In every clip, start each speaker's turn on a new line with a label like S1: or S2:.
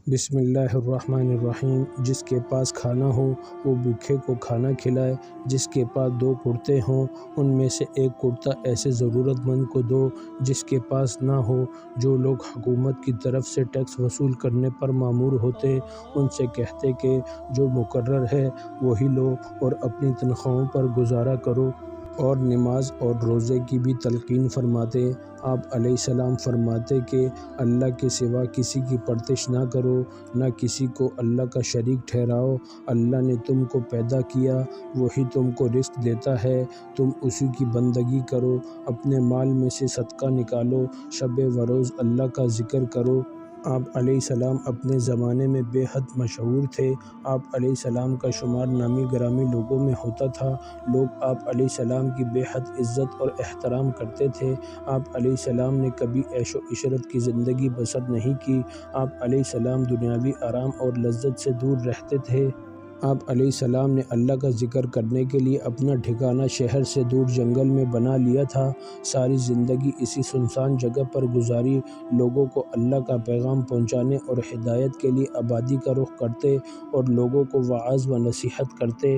S1: بسم اللہ الرحمن الرحیم۔ جس کے پاس کھانا ہو وہ بھوکے کو کھانا کھلائے، جس کے پاس 2 کرتے ہوں ان میں سے ایک کرتا ایسے ضرورت مند کو دو جس کے پاس نہ ہو۔ جو لوگ حکومت کی طرف سے ٹیکس وصول کرنے پر مامور ہوتے ان سے کہتے کہ جو مقرر ہے وہی لو اور اپنی تنخواہوں پر گزارا کرو، اور نماز اور روزے کی بھی تلقین فرماتے۔ آپ علیہ السلام فرماتے کہ اللہ کے سوا کسی کی پرستش نہ کرو، نہ کسی کو اللہ کا شریک ٹھہراؤ۔ اللہ نے تم کو پیدا کیا، وہی تم کو رزق دیتا ہے، تم اسی کی بندگی کرو، اپنے مال میں سے صدقہ نکالو، شب و روز اللہ کا ذکر کرو۔ آپ علیہ السلام اپنے زمانے میں بے حد مشہور تھے۔ آپ علیہ السلام کا شمار نامی گرامی لوگوں میں ہوتا تھا۔ لوگ آپ علیہ السلام کی بے حد عزت اور احترام کرتے تھے۔ آپ علیہ السلام نے کبھی عیش و عشرت کی زندگی بسر نہیں کی۔ آپ علیہ السلام دنیاوی آرام اور لذت سے دور رہتے تھے۔ آپ علیہ السلام نے اللہ کا ذکر کرنے کے لیے اپنا ٹھکانہ شہر سے دور جنگل میں بنا لیا تھا۔ ساری زندگی اسی سنسان جگہ پر گزاری۔ لوگوں کو اللہ کا پیغام پہنچانے اور ہدایت کے لیے آبادی کا رخ کرتے اور لوگوں کو وعظ و نصیحت کرتے۔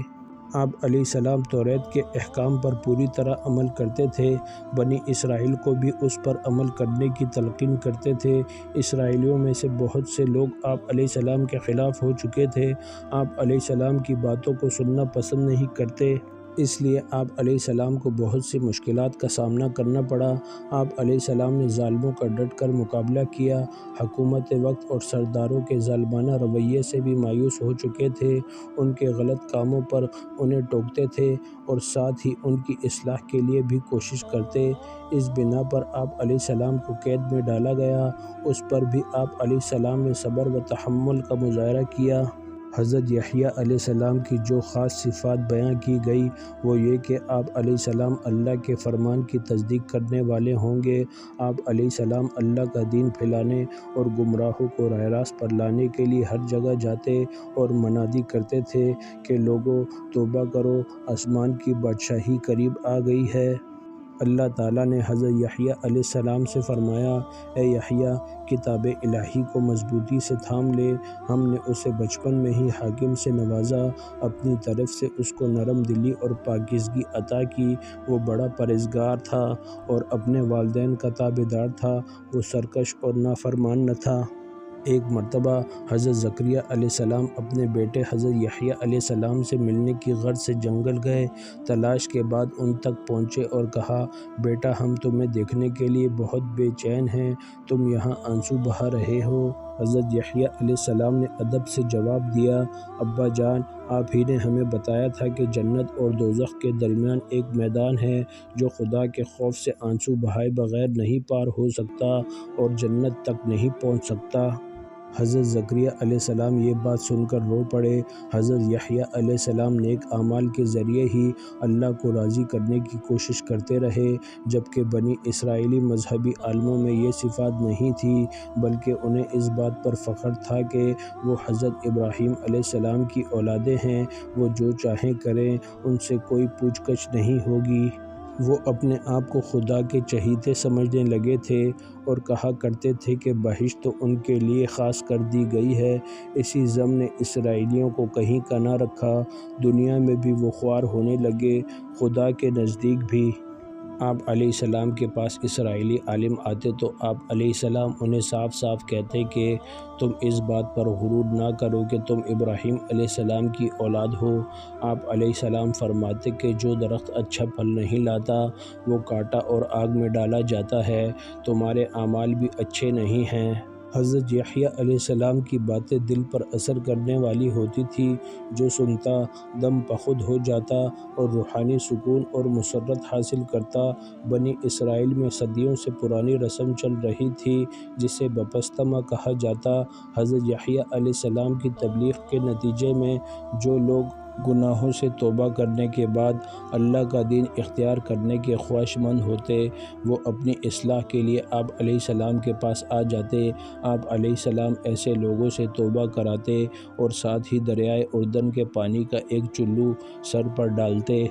S1: آپ علیہ السلام توریت کے احکام پر پوری طرح عمل کرتے تھے۔ بنی اسرائیل کو بھی اس پر عمل کرنے کی تلقین کرتے تھے۔ اسرائیلیوں میں سے بہت سے لوگ آپ علیہ السلام کے خلاف ہو چکے تھے۔ آپ علیہ السلام کی باتوں کو سننا پسند نہیں کرتے، اس لیے آپ علیہ السلام کو بہت سی مشکلات کا سامنا کرنا پڑا۔ آپ علیہ السلام نے ظالموں کا ڈٹ کر مقابلہ کیا۔ حکومت وقت اور سرداروں کے ظالمانہ رویے سے بھی مایوس ہو چکے تھے۔ ان کے غلط کاموں پر انہیں ٹوکتے تھے اور ساتھ ہی ان کی اصلاح کے لیے بھی کوشش کرتے۔ اس بنا پر آپ علیہ السلام کو قید میں ڈالا گیا۔ اس پر بھی آپ علیہ السلام نے صبر و تحمل کا مظاہرہ کیا۔ حضرت یحییٰ علیہ السلام کی جو خاص صفات بیان کی گئی وہ یہ کہ آپ علیہ السلام اللہ کے فرمان کی تصدیق کرنے والے ہوں گے۔ آپ علیہ السلام اللہ کا دین پھیلانے اور گمراہوں کو راہ راست پر لانے کے لیے ہر جگہ جاتے اور منادی کرتے تھے کہ لوگو توبہ کرو، آسمان کی بادشاہی قریب آ گئی ہے۔ اللہ تعالیٰ نے حضرت یحییٰ علیہ السلام سے فرمایا، اے یحییٰ، کتاب الہی کو مضبوطی سے تھام لے۔ ہم نے اسے بچپن میں ہی حاکم سے نوازا، اپنی طرف سے اس کو نرم دلی اور پاکیزگی عطا کی۔ وہ بڑا پرہیزگار تھا اور اپنے والدین کا تابعدار تھا، وہ سرکش اور نافرمان نہ تھا۔ ایک مرتبہ حضرت زکریا علیہ السلام اپنے بیٹے حضرت یحییٰ علیہ السلام سے ملنے کی غرض سے جنگل گئے۔ تلاش کے بعد ان تک پہنچے اور کہا، بیٹا ہم تمہیں دیکھنے کے لیے بہت بے چین ہیں، تم یہاں آنسو بہا رہے ہو۔ حضرت یحییٰ علیہ السلام نے ادب سے جواب دیا، ابا جان، آپ ہی نے ہمیں بتایا تھا کہ جنت اور دوزخ کے درمیان ایک میدان ہے جو خدا کے خوف سے آنسو بہائے بغیر نہیں پار ہو سکتا اور جنت تک نہیں پہنچ سکتا۔ حضرت زکریا علیہ السلام یہ بات سن کر رو پڑے۔ حضرت یحییٰ علیہ السلام نیک اعمال کے ذریعے ہی اللہ کو راضی کرنے کی کوشش کرتے رہے، جبکہ بنی اسرائیلی مذہبی عالموں میں یہ صفات نہیں تھی، بلکہ انہیں اس بات پر فخر تھا کہ وہ حضرت ابراہیم علیہ السلام کی اولادیں ہیں، وہ جو چاہیں کریں، ان سے کوئی پوچھ گچھ نہیں ہوگی۔ وہ اپنے آپ کو خدا کے چہیتے سمجھنے لگے تھے اور کہا کرتے تھے کہ بہشت تو ان کے لیے خاص کر دی گئی ہے۔ اسی ضمن نے اسرائیلیوں کو کہیں کا نہ رکھا، دنیا میں بھی وہ خوار ہونے لگے، خدا کے نزدیک بھی۔ آپ علیہ السلام کے پاس اسرائیلی عالم آتے تو آپ علیہ السلام انہیں صاف صاف کہتے کہ تم اس بات پر غرور نہ کرو کہ تم ابراہیم علیہ السلام کی اولاد ہو۔ آپ علیہ السلام فرماتے کہ جو درخت اچھا پھل نہیں لاتا وہ کاٹا اور آگ میں ڈالا جاتا ہے، تمہارے اعمال بھی اچھے نہیں ہیں۔ حضرت یحییٰ علیہ السلام کی باتیں دل پر اثر کرنے والی ہوتی تھی، جو سنتا دم بخود ہو جاتا اور روحانی سکون اور مسرت حاصل کرتا۔ بنی اسرائیل میں صدیوں سے پرانی رسم چل رہی تھی جسے بپستمہ کہا جاتا۔ حضرت یحییٰ علیہ السلام کی تبلیغ کے نتیجے میں جو لوگ گناہوں سے توبہ کرنے کے بعد اللہ کا دین اختیار کرنے کے خواہش مند ہوتے، وہ اپنی اصلاح کے لیے آپ علیہ السلام کے پاس آ جاتے۔ آپ علیہ السلام ایسے لوگوں سے توبہ کراتے اور ساتھ ہی دریائے اردن کے پانی کا ایک چلو سر پر ڈالتے۔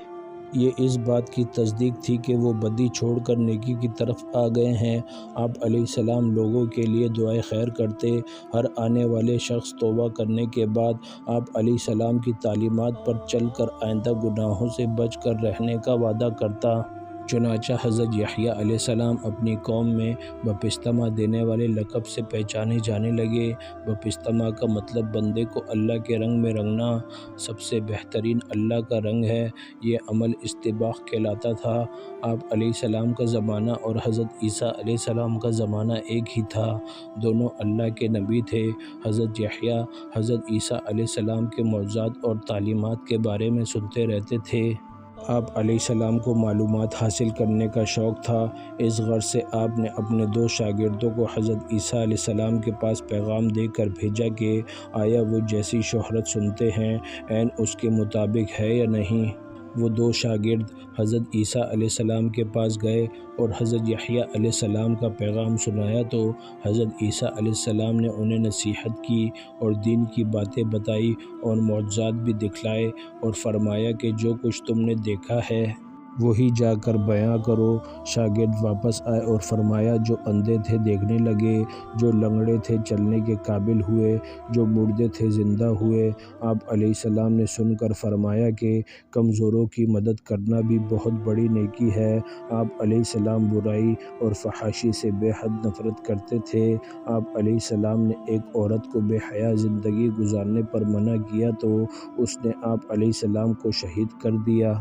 S1: یہ اس بات کی تصدیق تھی کہ وہ بدی چھوڑ کر نیکی کی طرف آ گئے ہیں۔ آپ علیہ السلام لوگوں کے لیے دعائے خیر کرتے۔ ہر آنے والے شخص توبہ کرنے کے بعد آپ علیہ السلام کی تعلیمات پر چل کر آئندہ گناہوں سے بچ کر رہنے کا وعدہ کرتا۔ چنانچہ حضرت یحییٰ علیہ السلام اپنی قوم میں بپتسمہ دینے والے لقب سے پہچانے جانے لگے۔ بپتسمہ کا مطلب بندے کو اللہ کے رنگ میں رنگنا۔ سب سے بہترین اللہ کا رنگ ہے۔ یہ عمل استباق کہلاتا تھا۔ آپ علیہ السلام کا زمانہ اور حضرت عیسیٰ علیہ السلام کا زمانہ ایک ہی تھا۔ دونوں اللہ کے نبی تھے۔ حضرت یحییٰ حضرت عیسیٰ علیہ السلام کے معجزات اور تعلیمات کے بارے میں سنتے رہتے تھے۔ آپ علیہ السلام کو معلومات حاصل کرنے کا شوق تھا۔ اس غرض سے آپ نے اپنے دو شاگردوں کو حضرت عیسیٰ علیہ السلام کے پاس پیغام دے کر بھیجا کہ آیا وہ جیسی شہرت سنتے ہیں عین اس کے مطابق ہے یا نہیں۔ وہ دو شاگرد حضرت عیسیٰ علیہ السلام کے پاس گئے اور حضرت یحییٰ علیہ السلام کا پیغام سنایا تو حضرت عیسیٰ علیہ السلام نے انہیں نصیحت کی اور دین کی باتیں بتائی اور معجزات بھی دکھلائے اور فرمایا کہ جو کچھ تم نے دیکھا ہے وہی جا کر بیان کرو۔ شاگرد واپس آئے اور فرمایا جو اندھے تھے دیکھنے لگے، جو لنگڑے تھے چلنے کے قابل ہوئے، جو مردے تھے زندہ ہوئے۔ آپ علیہ السلام نے سن کر فرمایا کہ کمزوروں کی مدد کرنا بھی بہت بڑی نیکی ہے۔ آپ علیہ السلام برائی اور فحاشی سے بے حد نفرت کرتے تھے۔ آپ علیہ السلام نے ایک عورت کو بے حیا زندگی گزارنے پر منع کیا تو اس نے آپ علیہ السلام کو شہید کر دیا۔